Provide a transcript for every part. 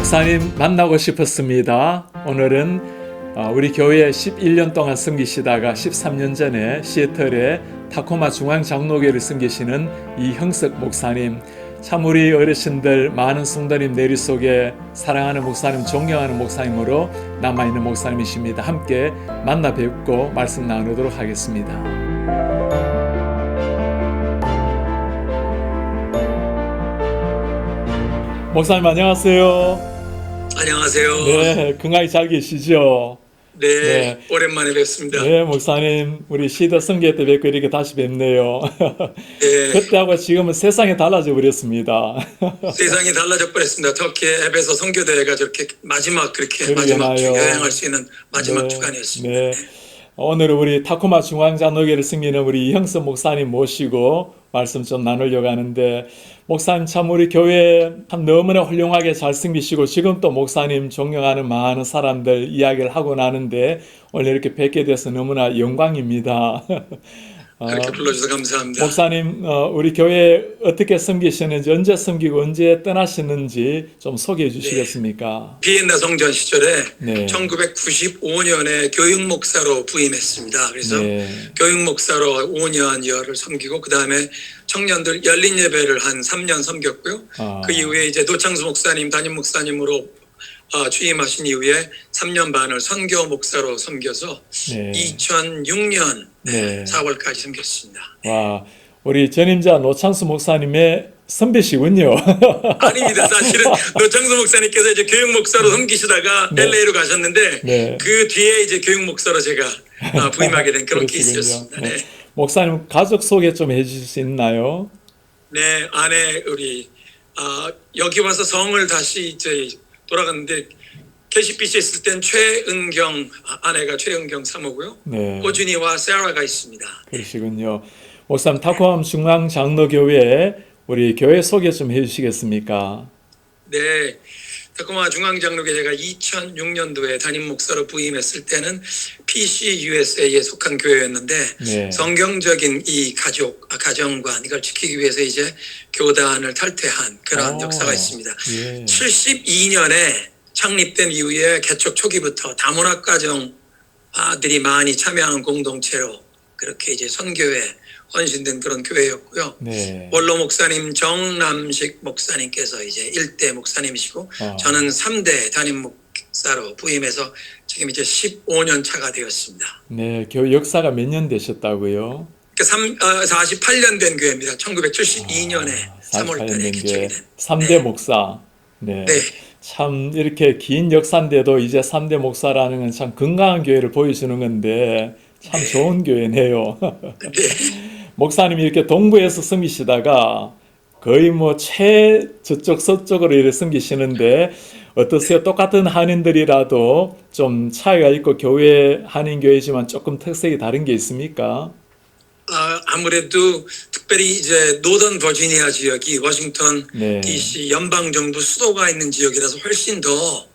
목사님 만나고 싶었습니다. 오늘은 우리 교회에 11년 동안 섬기시다가 13년 전에 시애틀의 타코마 중앙장로교회를 섬기시는 이형석 목사님, 참 우리 어르신들 많은 성도님 내리 속에 사랑하는 목사님, 존경하는 목사님으로 남아있는 목사님이십니다. 함께 만나 뵙고 말씀 나누도록 하겠습니다. 목사님 안녕하세요. 안녕하세요. 네, 건강히 잘 계시죠? 네, 오랜만에 뵙습니다. 네, 목사님, 우리 시더 성교 때 뵙고 이렇게 다시 뵙네요. 네, 그때하고 지금은 세상이 달라져 버렸습니다. 세상이 달라져 버렸습니다. 터키 앱에서 선교대회가 저렇게 마지막 그러게나요. 주 여행할 수 있는 마지막 네, 주간이었습니다. 네. 오늘은 우리 타코마 중앙장로교회를 섬기는 우리 이형석 목사님 모시고 말씀 좀 나누려고 하는데, 목사님 참 우리 교회 참 너무나 훌륭하게 잘 섬기시고 지금 또 목사님 존경하는 많은 사람들 이야기를 하고 나는데 오늘 이렇게 뵙게 돼서 너무나 영광입니다. 그렇게 불러주셔서 감사합니다. 목사님, 우리 교회 어떻게 섬기시는지, 언제 섬기고 언제 떠나시는지 좀 소개해 주시겠습니까? 비엔나 성전 시절에 네. 1995년에 교육목사로 부임했습니다. 그래서 네. 교육목사로 5년여를 섬기고 그 다음에 청년들 열린 예배를 한 3년 섬겼고요. 그 이후에 이제 노창수 목사님, 담임 목사님으로 취임하신 이후에 3년 반을 선교 목사로 섬겨서 네. 2006년 네. 4월까지 섬겼습니다. 와, 우리 전임자 노창수 목사님의 선배시군요. 아닙니다. 사실은 노창수 목사님께서 이제 교육 목사로 섬기시다가 네. LA로 가셨는데 네. 그 뒤에 이제 교육 목사로 제가 부임하게 된 그런 그러시군요. 케이스였습니다. 네. 목사님 가족 소개 좀 해주실 수 있나요? 네, 아내 우리 여기 와서 성을 다시 이제 돌아갔는데 KCBC에 있을 땐 최은경 아내가 최은경 사모고요. 네. 호준이와 세라가 있습니다. 그러시군요. 목사님 타코암 중앙장로교회 우리 교회 소개 좀 해주시겠습니까? 네, 타코마 중앙장로교회 제가 2006년도에 담임 목사로 부임했을 때는 PCUSA에 속한 교회였는데 네. 성경적인 이 가정관 이걸 지키기 위해서 이제 교단을 탈퇴한 그런 역사가 있습니다. 예. 72년에 창립된 이후에 개척 초기부터 다문화 가정들이 많이 참여하는 공동체로 그렇게 이제 선교에 헌신된 그런 교회였고요. 네. 원로 목사님 정남식 목사님께서 이제 1대 목사님이시고 저는 3대 담임 목사로 부임해서 지금 이제 15년 차가 되었습니다. 네, 교회 역사가 몇 년 되셨다고요? 48년 된 교회입니다. 1972년에 3월 48년 달에 된 개척이 교회. 된. 3대 네. 목사. 네. 네. 참 이렇게 긴 역사인데도 이제 3대 목사라는 건 참 건강한 교회를 보여주는 건데 참 네. 좋은 교회네요. 네. 목사님이 이렇게 동부에서 섬기시다가 거의 뭐 저쪽 서쪽으로 이렇게 섬기시는데 어떠세요? 똑같은 한인들이라도 좀 차이가 있고 교회 한인교회지만 조금 특색이 다른 게 있습니까? 아무래도 특별히 이제 노던 버지니아 지역이 워싱턴 네. DC 연방정부 수도가 있는 지역이라서 훨씬 더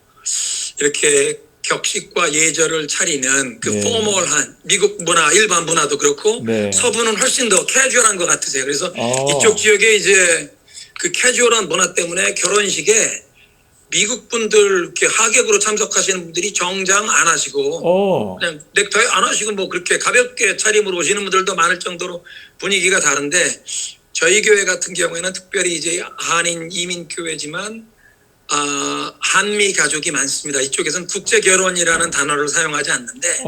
이렇게 격식과 예절을 차리는 그 네. 포멀한 미국 문화, 일반 문화도 그렇고 네. 서부는 훨씬 더 캐주얼한 것 같으세요. 그래서 이쪽 지역에 이제 그 캐주얼한 문화 때문에 결혼식에 미국 분들 이렇게 하객으로 참석하시는 분들이 정장 안 하시고 그냥 넥타이 안 하시고 뭐 그렇게 가볍게 차림으로 오시는 분들도 많을 정도로 분위기가 다른데 저희 교회 같은 경우에는 특별히 이제 한인 이민 교회지만 한미 가족이 많습니다. 이쪽에서는 국제 결혼이라는 단어를 사용하지 않는데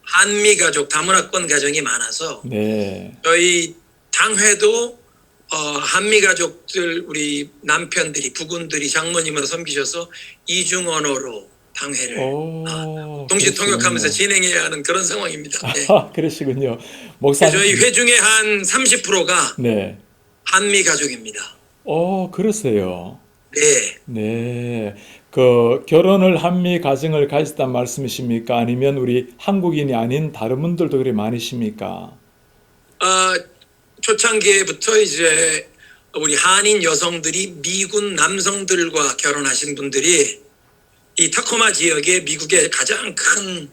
한미 가족, 다문화권 가정이 많아서 네. 저희 당회도 한미 가족들 우리 남편들이 부군들이 장모님으로 섬기셔서 이중 언어로 당회를 동시 통역하면서 진행해야 하는 그런 상황입니다. 네. 그러시군요. 목사님. 저희 회중의 한 30%가 네. 한미 가족입니다. 그러세요. 네. 네. 그 결혼을 한미 가정을 가졌단 말씀이십니까? 아니면 우리 한국인이 아닌 다른 분들도 그리 많으십니까? 초창기에부터 이제 우리 한인 여성들이 미군 남성들과 결혼하신 분들이 이 타코마 지역에 미국의 가장 큰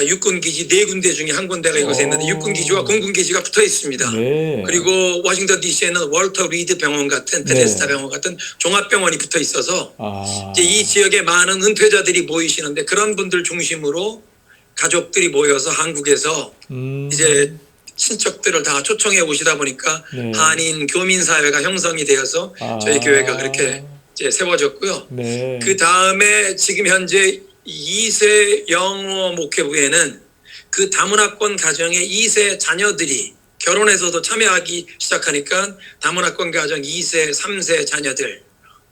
육군기지 4군데 중에 한 군데가 이곳에 있는데 육군기지와 공군기지가 붙어 있습니다. 네. 그리고 워싱턴 DC에는 월터 리드 병원 같은 베데스다 병원 같은 종합병원이 붙어 있어서 이제 이 지역에 많은 은퇴자들이 모이시는데 그런 분들 중심으로 가족들이 모여서 한국에서 이제 친척들을 다 초청해 오시다 보니까 네. 한인 교민 사회가 형성이 되어서 저희 교회가 그렇게 이제 세워졌고요. 네. 그 다음에 지금 현재 2세 영어 목회부에는 그 다문화권 가정의 2세 자녀들이 결혼해서도 참여하기 시작하니까 다문화권 가정 2세, 3세 자녀들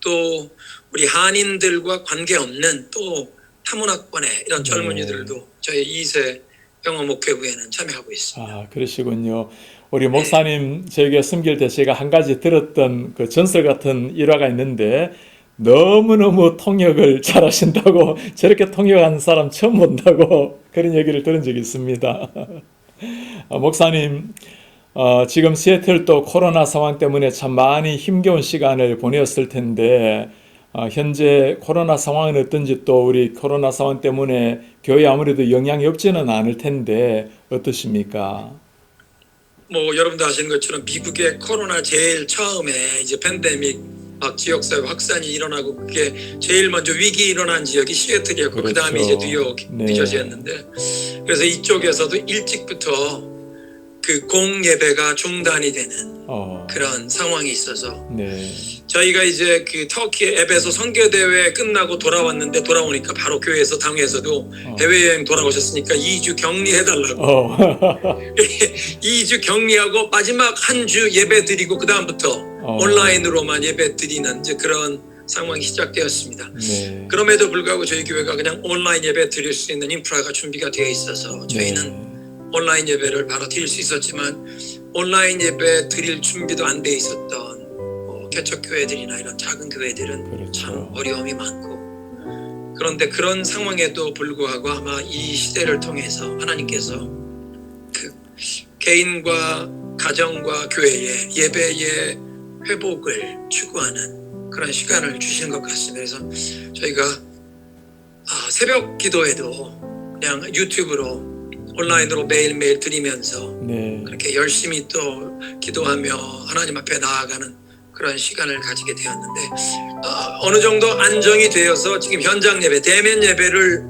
또 우리 한인들과 관계없는 또 타문화권의 이런 젊은이들도 저희 2세 영어 목회부에는 참여하고 있습니다. 아, 그러시군요. 우리 목사님 저에게 섬길 때 제가 한 가지 들었던 그 전설 같은 일화가 있는데 너무너무 통역을 잘하신다고 저렇게 통역하는 사람 처음 본다고 그런 얘기를 들은 적이 있습니다. 목사님 지금 시애틀도 코로나 상황 때문에 참 많이 힘겨운 시간을 보내었을 텐데 현재 코로나 상황은 어떤지 또 우리 코로나 상황 때문에 교회에 아무래도 영향이 없지는 않을 텐데 어떠십니까? 뭐 여러분도 아시는 것처럼 미국의 코로나 제일 처음에 이제 팬데믹 막 지역사회 확산이 일어나고 그게 제일 먼저 위기 일어난 지역이 시애틀이었고 그렇죠. 그다음에 이제 뉴욕, 네. 뉴저지였는데 그래서 이쪽에서도 일찍부터 그 공예배가 중단이 되는 그런 상황이 있어서 네. 저희가 이제 그 터키 앱에서 선교대회 끝나고 돌아왔는데 돌아오니까 바로 교회에서 당회에서도 해외여행 돌아오셨으니까 2주 격리해달라고 2주 격리하고 마지막 한 주 예배 드리고 그 다음부터 온라인으로만 예배 드리는 이제 그런 상황이 시작되었습니다. 네. 그럼에도 불구하고 저희 교회가 그냥 온라인 예배 드릴 수 있는 인프라가 준비가 되어 있어서 저희는 온라인 예배를 바로 드릴 수 있었지만 온라인 예배 드릴 준비도 안 돼 있었던 개척 교회들이나 이런 작은 교회들은 그렇죠. 참 어려움이 많고 그런데 그런 상황에도 불구하고 아마 이 시대를 통해서 하나님께서 그 개인과 가정과 교회의 예배의 회복을 추구하는 그런 시간을 주시는 것 같습니다. 그래서 저희가 새벽 기도에도 그냥 유튜브로 온라인으로 매일매일 드리면서 그렇게 열심히 또 기도하며 하나님 앞에 나아가는 그런 시간을 가지게 되었는데 어느 정도 안정이 되어서 지금 현장 예배, 대면 예배를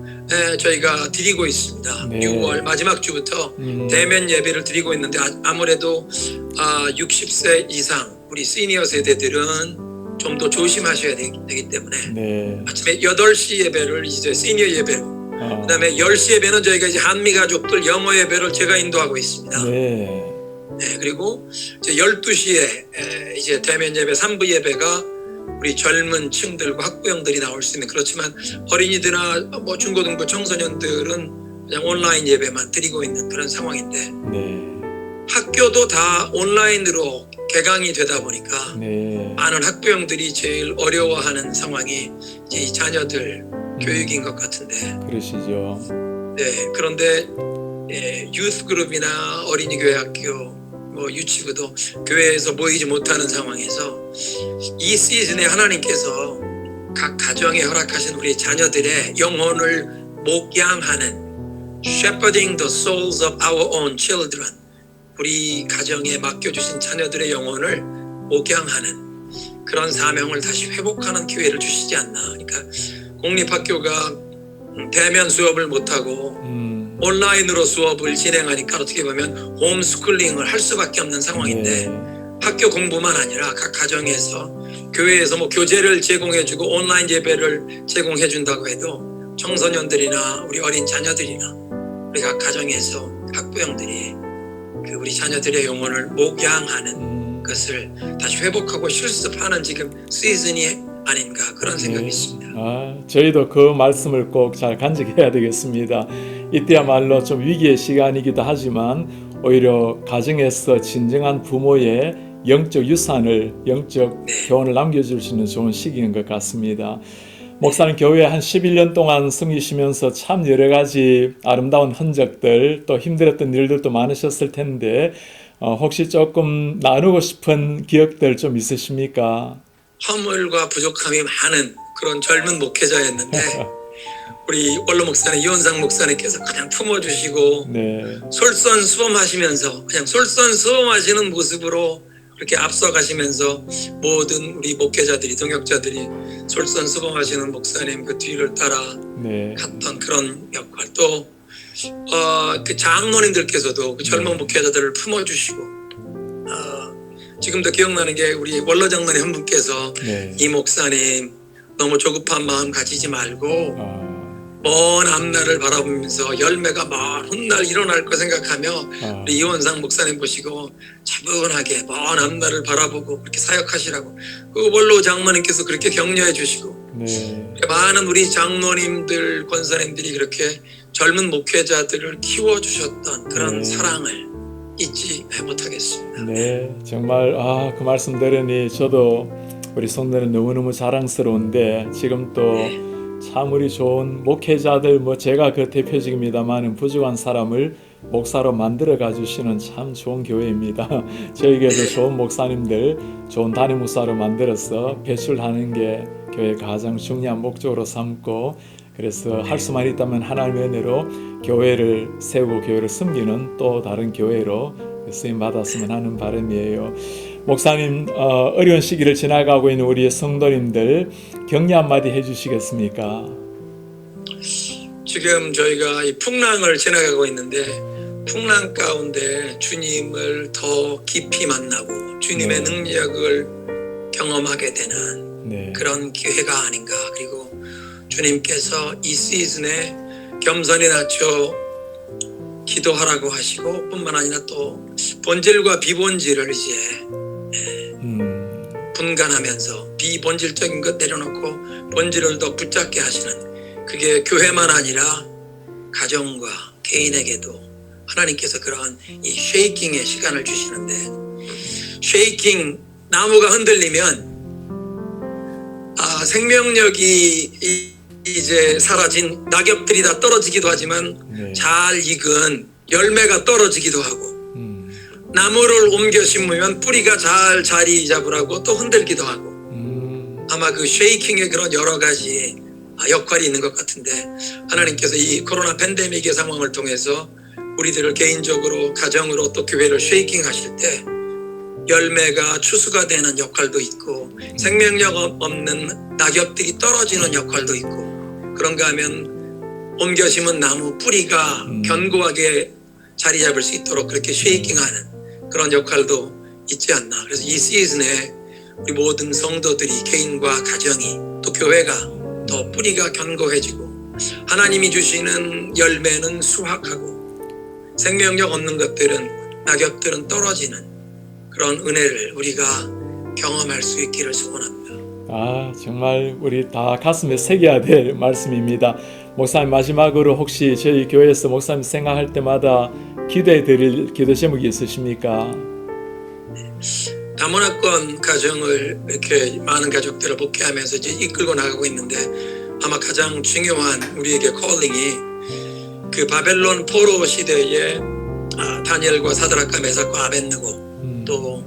저희가 드리고 있습니다. 네. 6월 마지막 주부터 대면 예배를 드리고 있는데 아무래도 60세 이상 우리 시니어 세대들은 좀 더 조심하셔야 되기 때문에 아침에 8시 예배를 이제 시니어 예배로 그다음에 10시 예배는 저희가 이제 한미 가족들 영어 예배를 제가 인도하고 있습니다. 네, 그리고 이제 12시에 이제 대면 예배 3부 예배가 우리 젊은 층들과 학부형들이 나올 수 있는 그렇지만 어린이들이나 뭐 중고등부 청소년들은 그냥 온라인 예배만 드리고 있는 그런 상황인데 학교도 다 온라인으로 개강이 되다 보니까 많은 학부형들이 제일 어려워하는 상황이 이제 이 자녀들 교육인 것 같은데 그러시죠. 네, 그런데 유스 그룹이나 어린이 교회 학교 뭐 유치부도 교회에서 모이지 못하는 상황에서 이 시즌에 하나님께서 각 가정에 허락하신 우리 자녀들의 영혼을 목양하는 shepherding the souls of our own children 우리 가정에 맡겨주신 자녀들의 영혼을 목양하는 그런 사명을 다시 회복하는 기회를 주시지 않나. 그러니까 공립학교가 대면 수업을 못하고 온라인으로 수업을 진행하니까 어떻게 보면 홈스쿨링을 할 수밖에 없는 상황인데 학교 공부만 아니라 각 가정에서 교회에서 뭐 교재를 제공해주고 온라인 예배를 제공해준다고 해도 청소년들이나 우리 어린 자녀들이나 우리 각 가정에서 학부형들이 그 우리 자녀들의 영혼을 목양하는 것을 다시 회복하고 실습하는 지금 시즌이 아닌가 그런 생각이 있습니다. 저희도 그 말씀을 꼭 잘 간직해야 되겠습니다. 이때야말로 좀 위기의 시간이기도 하지만 오히려 가정에서 진정한 부모의 영적 유산을 영적 교훈을 남겨줄 수 있는 좋은 시기인 것 같습니다. 목사님 교회에 한 11년 동안 섬기시면서 참 여러 가지 아름다운 흔적들 또 힘들었던 일들도 많으셨을 텐데 혹시 조금 나누고 싶은 기억들 좀 있으십니까? 허물과 부족함이 많은 그런 젊은 목회자였는데 우리 원로 목사님 이원상 목사님께서 그냥 품어주시고 네. 솔선수범하시면서 그냥 솔선수범하시는 모습으로 그렇게 앞서가시면서 모든 우리 목회자들이 동역자들이 솔선수범하시는 목사님 그 뒤를 따라 네. 갔던 그런 역할 또 그 장로님들께서도 그 젊은 목회자들을 품어주시고 지금도 기억나는 게 우리 원로 장로님 한 분께서 네. 이 목사님 너무 조급한 마음 가지지 말고 아, 먼 앞날을 바라보면서 열매가 먼 훗날 일어날 거 생각하며 우리 이원상 목사님 보시고 차분하게 먼 앞날을 바라보고 그렇게 사역하시라고 그 원로 장로님께서 그렇게 격려해 주시고 네. 많은 우리 장로님들 권사님들이 그렇게 젊은 목회자들을 키워주셨던 그런 네. 사랑을 잊지 못하겠습니다. 네, 정말 그 말씀 들으니 저도 우리 성도는 너무너무 자랑스러운데 지금 또 참 우리 좋은 목회자들 제가 그 대표직입니다만은 부족한 사람을 목사로 만들어 가주시는 참 좋은 교회입니다. 저에게도 좋은 목사님들, 좋은 담임 목사로 만들어서 배출하는 게 교회 가장 중요한 목적으로 삼고 그래서 할 수만 있다면 하나님의 은혜로 교회를 세우고 교회를 섬기는 또 다른 교회로 쓰임 받았으면 하는 바람이에요. 목사님 어려운 시기를 지나가고 있는 우리 성도님들 격려 한마디 해주시겠습니까? 지금 저희가 이 풍랑을 지나가고 있는데 풍랑 가운데 주님을 더 깊이 만나고 주님의 네. 능력을 경험하게 되는 네. 그런 기회가 아닌가. 그리고 주님께서 이 시즌에 겸손히 낮춰 기도하라고 하시고 뿐만 아니라 또 본질과 비본질을 이제 분간하면서 비본질적인 것 내려놓고 본질을 더 붙잡게 하시는 그게 교회만 아니라 가정과 개인에게도 하나님께서 그러한 이 쉐이킹의 시간을 주시는데 쉐이킹 나무가 흔들리면 생명력이 이제 사라진 낙엽들이 다 떨어지기도 하지만 네. 잘 익은 열매가 떨어지기도 하고 나무를 옮겨 심으면 뿌리가 잘 자리 잡으라고 또 흔들기도 하고 아마 그 쉐이킹의 그런 여러 가지 역할이 있는 것 같은데 하나님께서 이 코로나 팬데믹의 상황을 통해서 우리들을 개인적으로 가정으로 또 교회를 쉐이킹 하실 때 열매가 추수가 되는 역할도 있고 생명력 없는 낙엽들이 떨어지는 역할도 있고 그런가 하면 옮겨 심은 나무 뿌리가 견고하게 자리 잡을 수 있도록 그렇게 쉐이킹하는 그런 역할도 있지 않나. 그래서 이 시즌에 우리 모든 성도들이 개인과 가정이 또 교회가 더 뿌리가 견고해지고 하나님이 주시는 열매는 수확하고 생명력 없는 것들은 낙엽들은 떨어지는 그런 은혜를 우리가 경험할 수 있기를 소원합니다. 정말 우리 다 가슴에 새겨야 될 말씀입니다. 목사님 마지막으로 혹시 저희 교회에서 목사님 생각할 때마다 기도해 드릴 기도 제목이 있으십니까? 다문화권 가정을 이렇게 많은 가족들을 목회하면서 이제 이끌고 나가고 있는데 아마 가장 중요한 우리에게 콜링이 그 바벨론 포로 시대에 다니엘과 사드락과 메삭과 아벳느고 또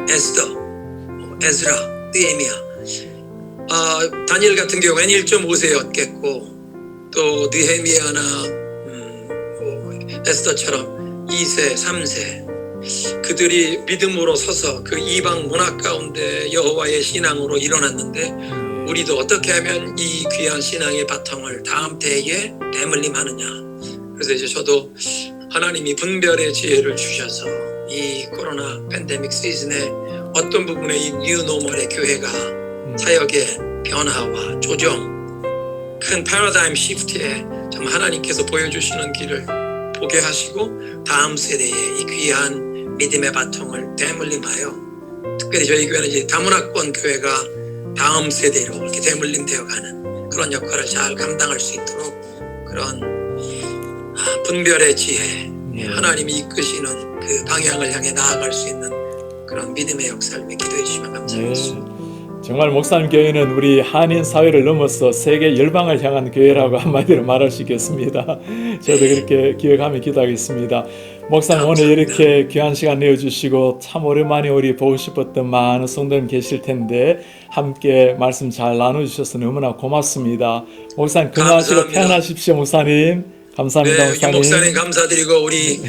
에스더, 에스라, 느헤미야 다니엘 같은 경우에는 1.5세였겠고 또 느헤미야나 에스더처럼 2세, 3세 그들이 믿음으로 서서 그 이방 문화 가운데 여호와의 신앙으로 일어났는데 우리도 어떻게 하면 이 귀한 신앙의 바탕을 다음 대에 대물림하느냐. 그래서 이제 저도 하나님이 분별의 지혜를 주셔서 이 코로나 팬데믹 시즌에 어떤 부분에 이 뉴노멀의 교회가 사역의 변화와 조정 큰 패러다임 시프트에 정말 하나님께서 보여주시는 길을 보게 하시고 다음 세대에 이 귀한 믿음의 바통을 대물림하여 특별히 저희 교회는 이제 다문화권 교회가 다음 세대로 이렇게 대물림되어 가는 그런 역할을 잘 감당할 수 있도록 그런 분별의 지혜 하나님이 이끄시는 그 방향을 향해 나아갈 수 있는 그런 믿음의 역사를 기도해 주시면 감사하겠습니다. 정말 목사님 교회는 우리 한인 사회를 넘어서 세계 열방을 향한 교회라고 한마디로 말할 수 있겠습니다. 저도 그렇게 기억하며 기도하겠습니다. 목사님 오늘 감사합니다. 이렇게 귀한 시간 내어주시고 참 오랜만에 우리 보고 싶었던 많은 성도님 계실 텐데 함께 말씀 잘 나눠주셔서 너무나 고맙습니다. 목사님 건강하시고 감사합니다. 편안하십시오. 목사님 감사합니다. 네, 목사님. 유 목사님 감사드리고 우리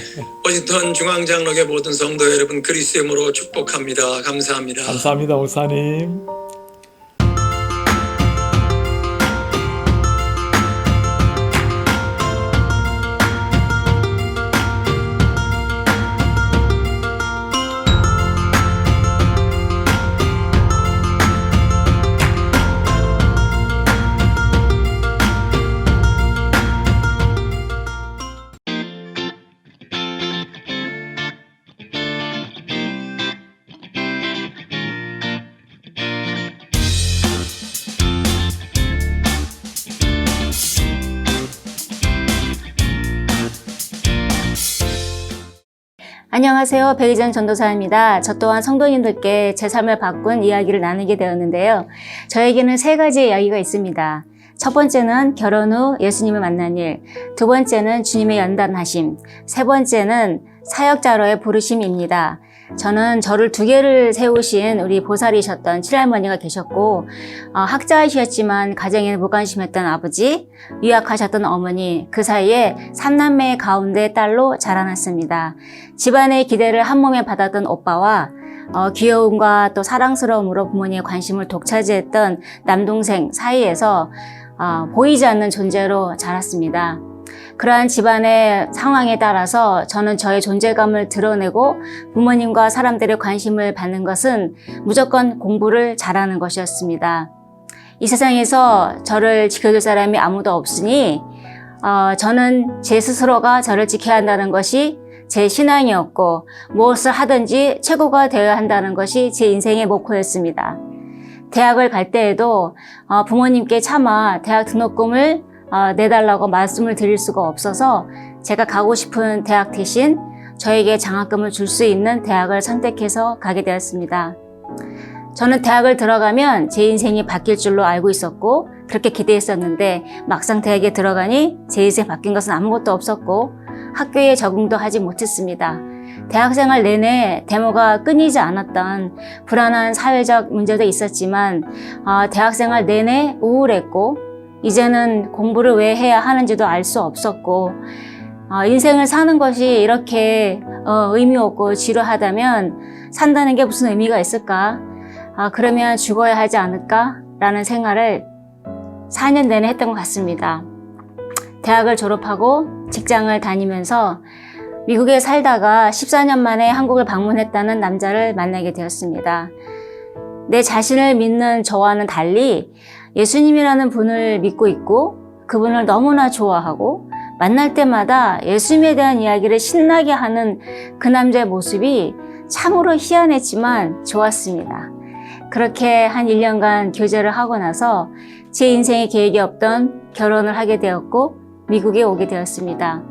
워싱턴 중앙장로교 모든 성도 여러분 그리스도의 이름으로 축복합니다. 감사합니다. 감사합니다. 목사님. 안녕하세요. 백의정 전도사입니다. 저 또한 성도님들께 제 삶을 바꾼 이야기를 나누게 되었는데요. 저에게는 세 가지의 이야기가 있습니다. 첫 번째는 결혼 후 예수님을 만난 일, 두 번째는 주님의 연단하심, 세 번째는 사역자로의 부르심입니다. 저는 저를 두 개를 세우신 우리 보살이셨던 칠할머니가 계셨고 학자이셨지만 가정에 무관심했던 아버지, 유학하셨던 어머니, 그 사이에 3남매 가운데 딸로 자라났습니다. 집안의 기대를 한 몸에 받았던 오빠와 귀여움과 또 사랑스러움으로 부모님의 관심을 독차지했던 남동생 사이에서 보이지 않는 존재로 자랐습니다. 그러한 집안의 상황에 따라서 저는 저의 존재감을 드러내고 부모님과 사람들의 관심을 받는 것은 무조건 공부를 잘하는 것이었습니다. 이 세상에서 저를 지켜줄 사람이 아무도 없으니 저는 제 스스로가 저를 지켜야 한다는 것이 제 신앙이었고 무엇을 하든지 최고가 되어야 한다는 것이 제 인생의 목표였습니다. 대학을 갈 때에도 부모님께 차마 대학 등록금을 내달라고 말씀을 드릴 수가 없어서 제가 가고 싶은 대학 대신 저에게 장학금을 줄 수 있는 대학을 선택해서 가게 되었습니다. 저는 대학을 들어가면 제 인생이 바뀔 줄로 알고 있었고 그렇게 기대했었는데 막상 대학에 들어가니 제 인생 바뀐 것은 아무것도 없었고 학교에 적응도 하지 못했습니다. 대학생활 내내 데모가 끊이지 않았던 불안한 사회적 문제도 있었지만 대학생활 내내 우울했고 이제는 공부를 왜 해야 하는지도 알 수 없었고 인생을 사는 것이 이렇게 의미 없고 지루하다면 산다는 게 무슨 의미가 있을까? 그러면 죽어야 하지 않을까? 라는 생각을 4년 내내 했던 것 같습니다. 대학을 졸업하고 직장을 다니면서 미국에 살다가 14년 만에 한국을 방문했다는 남자를 만나게 되었습니다. 내 자신을 믿는 저와는 달리 예수님이라는 분을 믿고 있고 그분을 너무나 좋아하고 만날 때마다 예수님에 대한 이야기를 신나게 하는 그 남자의 모습이 참으로 희한했지만 좋았습니다. 그렇게 한 1년간 교제를 하고 나서 제 인생에 계획이 없던 결혼을 하게 되었고 미국에 오게 되었습니다.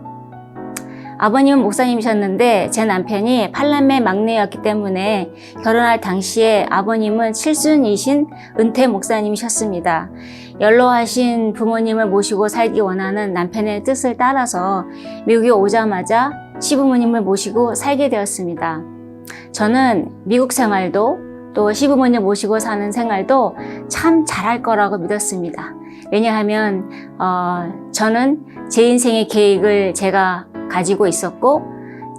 아버님은 목사님이셨는데 제 남편이 8남매 막내였기 때문에 결혼할 당시에 아버님은 칠순이신 은퇴 목사님이셨습니다. 연로하신 부모님을 모시고 살기 원하는 남편의 뜻을 따라서 미국에 오자마자 시부모님을 모시고 살게 되었습니다. 저는 미국 생활도 또 시부모님 모시고 사는 생활도 참 잘할 거라고 믿었습니다. 왜냐하면 저는 제 인생의 계획을 제가 가지고 있었고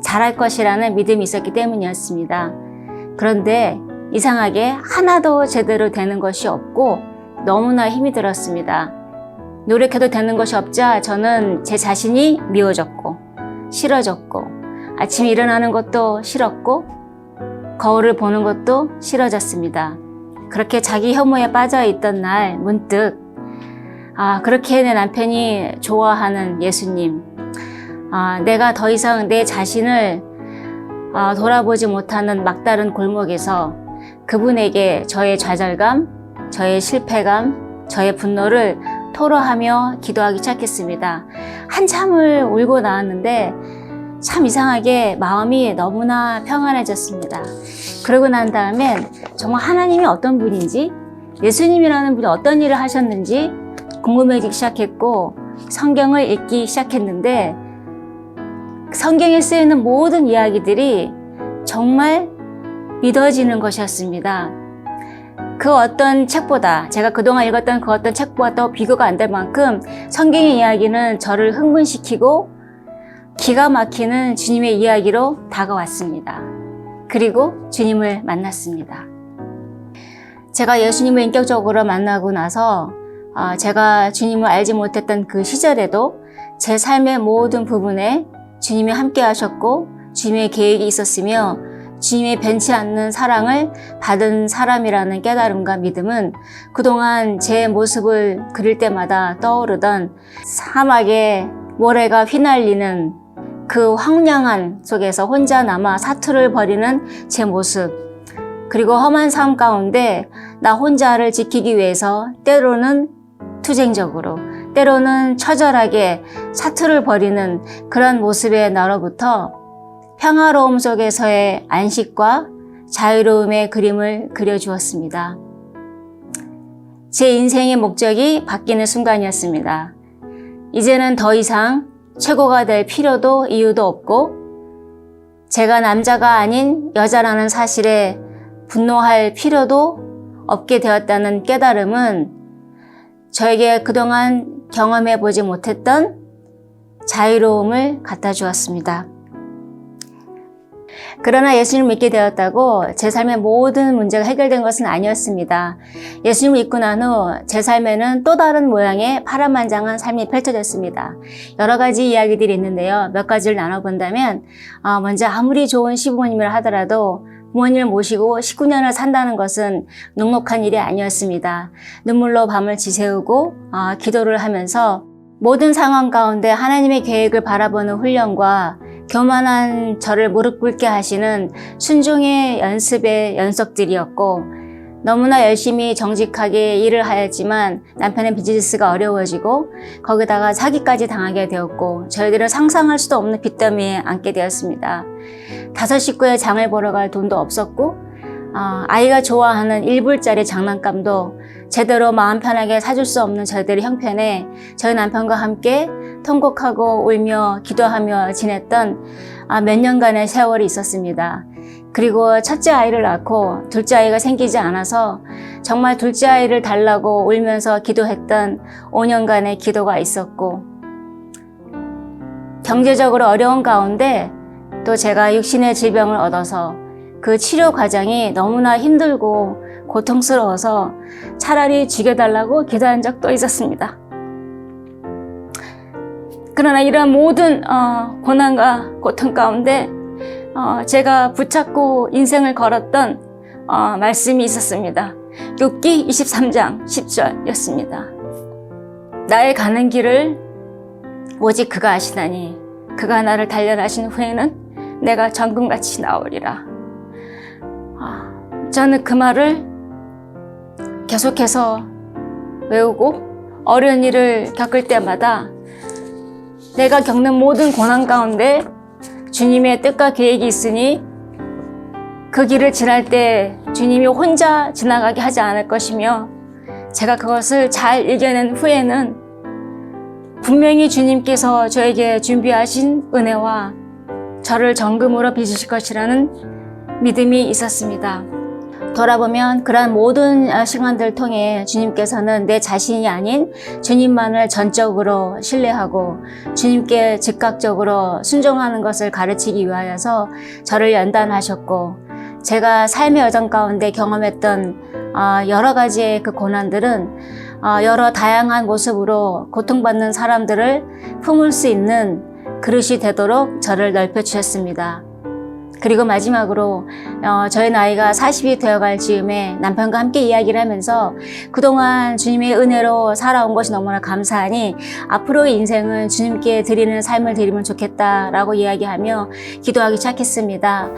잘할 것이라는 믿음이 있었기 때문이었습니다. 그런데 이상하게 하나도 제대로 되는 것이 없고 너무나 힘이 들었습니다. 노력해도 되는 것이 없자 저는 제 자신이 미워졌고 싫어졌고 아침에 일어나는 것도 싫었고 거울을 보는 것도 싫어졌습니다. 그렇게 자기 혐오에 빠져 있던 날 문득 그렇게 내 남편이 좋아하는 예수님, 내가 더 이상 내 자신을 돌아보지 못하는 막다른 골목에서 그분에게 저의 좌절감, 저의 실패감, 저의 분노를 토로하며 기도하기 시작했습니다. 한참을 울고 나왔는데 참 이상하게 마음이 너무나 평안해졌습니다. 그러고 난 다음엔 정말 하나님이 어떤 분인지, 예수님이라는 분이 어떤 일을 하셨는지 궁금해지기 시작했고 성경을 읽기 시작했는데 성경에 쓰이는 모든 이야기들이 정말 믿어지는 것이었습니다. 그 어떤 책보다, 제가 그동안 읽었던 그 어떤 책보다 더 비교가 안 될 만큼 성경의 이야기는 저를 흥분시키고 기가 막히는 주님의 이야기로 다가왔습니다. 그리고 주님을 만났습니다. 제가 예수님을 인격적으로 만나고 나서 제가 주님을 알지 못했던 그 시절에도 제 삶의 모든 부분에 주님이 함께 하셨고 주님의 계획이 있었으며 주님의 변치 않는 사랑을 받은 사람이라는 깨달음과 믿음은 그동안 제 모습을 그릴 때마다 떠오르던 사막에 모래가 휘날리는 그 황량한 속에서 혼자 남아 사투를 벌이는 제 모습, 그리고 험한 삶 가운데 나 혼자를 지키기 위해서 때로는 투쟁적으로, 때로는 처절하게 사투를 벌이는 그런 모습의 나로부터 평화로움 속에서의 안식과 자유로움의 그림을 그려주었습니다. 제 인생의 목적이 바뀌는 순간이었습니다. 이제는 더 이상 최고가 될 필요도 이유도 없고 제가 남자가 아닌 여자라는 사실에 분노할 필요도 없게 되었다는 깨달음은 저에게 그동안 경험해 보지 못했던 자유로움을 갖다 주었습니다. 그러나 예수님을 믿게 되었다고 제 삶의 모든 문제가 해결된 것은 아니었습니다. 예수님을 믿고 난 후 제 삶에는 또 다른 모양의 파란만장한 삶이 펼쳐졌습니다. 여러 가지 이야기들이 있는데요. 몇 가지를 나눠본다면 먼저 아무리 좋은 시부모님을 하더라도 부모님을 모시고 19년을 산다는 것은 녹록한 일이 아니었습니다. 눈물로 밤을 지새우고 기도를 하면서 모든 상황 가운데 하나님의 계획을 바라보는 훈련과 교만한 저를 무릎 꿇게 하시는 순종의 연습의 연속들이었고 너무나 열심히 정직하게 일을 하였지만 남편의 비즈니스가 어려워지고 거기다가 사기까지 당하게 되었고 저희들은 상상할 수도 없는 빚더미에 앉게 되었습니다. 5 식구의 장을 보러 갈 돈도 없었고 아이가 좋아하는 1불짜리 장난감도 제대로 마음 편하게 사줄 수 없는 저희들의 형편에 저희 남편과 함께 통곡하고 울며 기도하며 지냈던 몇 년간의 세월이 있었습니다. 그리고 첫째 아이를 낳고 둘째 아이가 생기지 않아서 정말 둘째 아이를 달라고 울면서 기도했던 5년간의 기도가 있었고 경제적으로 어려운 가운데 또 제가 육신의 질병을 얻어서 그 치료 과정이 너무나 힘들고 고통스러워서 차라리 죽여달라고 기도한 적도 있었습니다. 그러나 이런 모든 고난과 고통 가운데 제가 붙잡고 인생을 걸었던 말씀이 있었습니다. 욥기 23장 10절이었습니다. 나의 가는 길을 오직 그가 아시나니 그가 나를 단련하신 후에는 내가 정금같이 나오리라. 저는 그 말을 계속해서 외우고 어려운 일을 겪을 때마다 내가 겪는 모든 고난 가운데 주님의 뜻과 계획이 있으니 그 길을 지날 때 주님이 혼자 지나가게 하지 않을 것이며 제가 그것을 잘 이겨낸 후에는 분명히 주님께서 저에게 준비하신 은혜와 저를 정금으로 빚으실 것이라는 믿음이 있었습니다. 돌아보면 그러한 모든 시간들을 통해 주님께서는 내 자신이 아닌 주님만을 전적으로 신뢰하고 주님께 즉각적으로 순종하는 것을 가르치기 위하여서 저를 연단하셨고 제가 삶의 여정 가운데 경험했던 여러 가지의 그 고난들은 여러 다양한 모습으로 고통받는 사람들을 품을 수 있는 그릇이 되도록 저를 넓혀주셨습니다. 그리고 마지막으로 저희 나이가 40이 되어갈 즈음에 남편과 함께 이야기를 하면서 그동안 주님의 은혜로 살아온 것이 너무나 감사하니 앞으로의 인생은 주님께 드리는 삶을 드리면 좋겠다라고 이야기하며 기도하기 시작했습니다.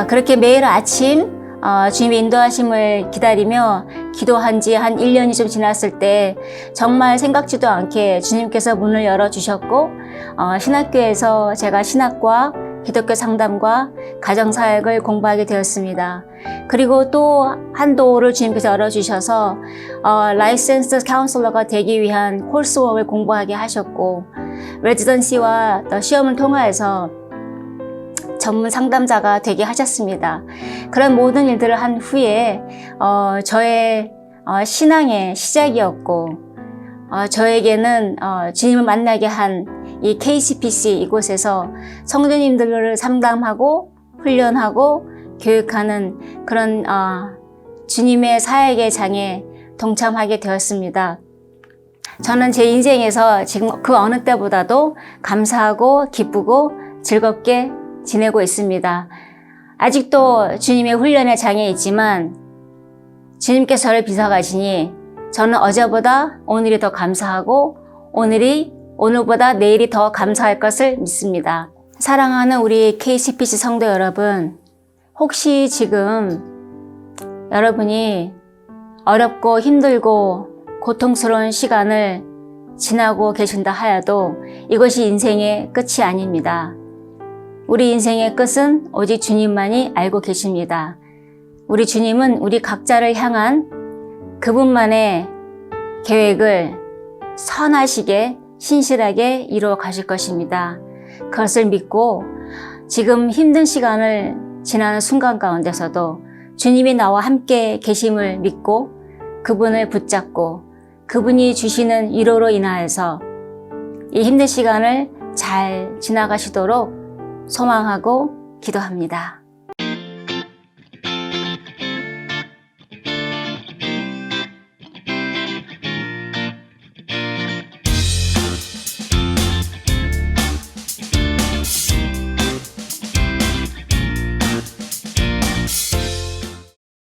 그렇게 매일 아침 주님의 인도하심을 기다리며 기도한 지 한 1년이 좀 지났을 때 정말 생각지도 않게 주님께서 문을 열어주셨고 신학교에서 제가 신학과 기독교 상담과 가정사역을 공부하게 되었습니다. 그리고 또 한 도를 주님께서 열어주셔서 라이센스 카운슬러가 되기 위한 콜스웍을 공부하게 하셨고, 레지던시와 또 시험을 통하여서 전문 상담자가 되게 하셨습니다. 그런 모든 일들을 한 후에 저의 신앙의 시작이었고, 저에게는 주님을 만나게 한 이 KCPC 이곳에서 성도님들을 상담하고 훈련하고 교육하는 그런 주님의 사역의 장에 동참하게 되었습니다. 저는 제 인생에서 지금 그 어느 때보다도 감사하고 기쁘고 즐겁게 지내고 있습니다. 아직도 주님의 훈련의 장에 있지만 주님께서 저를 빚어가시니 저는 어제보다 오늘이 더 감사하고 오늘보다 내일이 더 감사할 것을 믿습니다. 사랑하는 우리 KCPC 성도 여러분, 혹시 지금 여러분이 어렵고 힘들고 고통스러운 시간을 지나고 계신다 하여도 이것이 인생의 끝이 아닙니다. 우리 인생의 끝은 오직 주님만이 알고 계십니다. 우리 주님은 우리 각자를 향한 그분만의 계획을 선하시게 신실하게 이루어 가실 것입니다. 그것을 믿고 지금 힘든 시간을 지나는 순간 가운데서도 주님이 나와 함께 계심을 믿고 그분을 붙잡고 그분이 주시는 위로로 인하여서 이 힘든 시간을 잘 지나가시도록 소망하고 기도합니다.